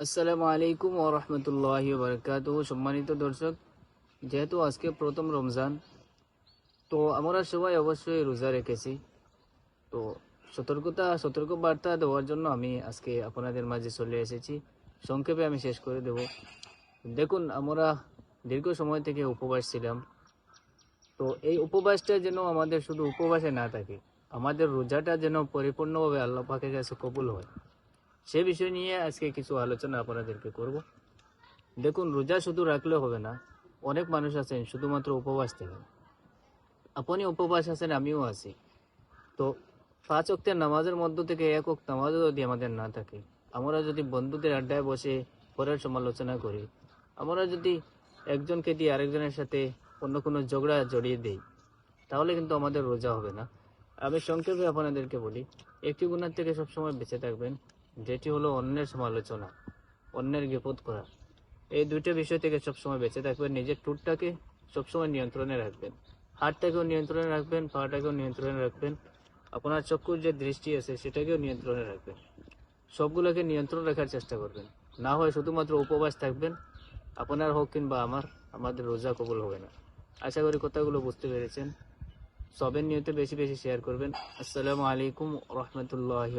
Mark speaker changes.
Speaker 1: আসসালামু আলাইকুম ওয়া রাহমাতুল্লাহি ওয়া বারাকাতুহু। সম্মানিত দর্শক, যেহেতু আজকে প্রথম রমজান, তো আমরা সবাই অবশ্যই রোজা রেখেছি। তো সতর্ক বার্তা দেওয়ার জন্য আমি আজকে আপনাদের মাঝে চলে এসেছি। সংক্ষেপে আমি শেষ করে দেব। দেখুন, আমরা দীর্ঘ সময় থেকে উপবাস ছিলাম। তো এই উপবাসটা যেন আমাদের শুধু উপবাসে না থাকে, আমাদের রোজাটা যেন পরিপূর্ণভাবে আল্লাহ পাকের কাছে কবুল হয়, সে বিষয় নিয়ে আজকে কিছু আলোচনা আপনাদেরকে করব। দেখুন, রোজা শুধু রাখলে হবে না। অনেক মানুষ আছেন শুধুমাত্র উপবাস থাকেন। আপনি উপবাস আছেন, আমিও আছি। তো 5 ওয়াক্তের নামাজের মধ্য থেকে এক ওয়াক্ত নামাজও যদি আমাদের না থাকে, আমরা যদি বন্ধুদের আড্ডায় বসে পরের সমালোচনা করি, আমরা যদি একজনকে দিয়ে আরেকজনের সাথে অন্য কোনো ঝগড়া জড়িয়ে দেই, তাহলে কিন্তু আমাদের রোজা হবে না। আমি সংক্ষেপে আপনাদেরকে বলি, একটি গুনাহ থেকে সবসময় বেঁচে থাকবেন, যেটি হলো অন্যের সমালোচনা, অন্যের গিবত করা। এই দুইটা বিষয় থেকে সবসময় বেঁচে থাকবেন। নিজের টুটটাকে সবসময় নিয়ন্ত্রণে রাখবেন, হাতটাকেও নিয়ন্ত্রণে রাখবেন, পাটাকেও নিয়ন্ত্রণে রাখবেন, আপনার চক্ষুর যে দৃষ্টি আছে সেটাকেও নিয়ন্ত্রণে রাখবেন। সবগুলোকে নিয়ন্ত্রণ রাখার চেষ্টা করবেন। না হয় শুধুমাত্র উপবাস থাকবেন, আপনার হোক কিংবা আমাদের রোজা কবুল হবে না। আশা করি কথাগুলো বুঝতে পেরেছেন। সবের নিয়তে বেশি বেশি শেয়ার করবেন। আসসালামু আলাইকুম রহমতুল্লাহ।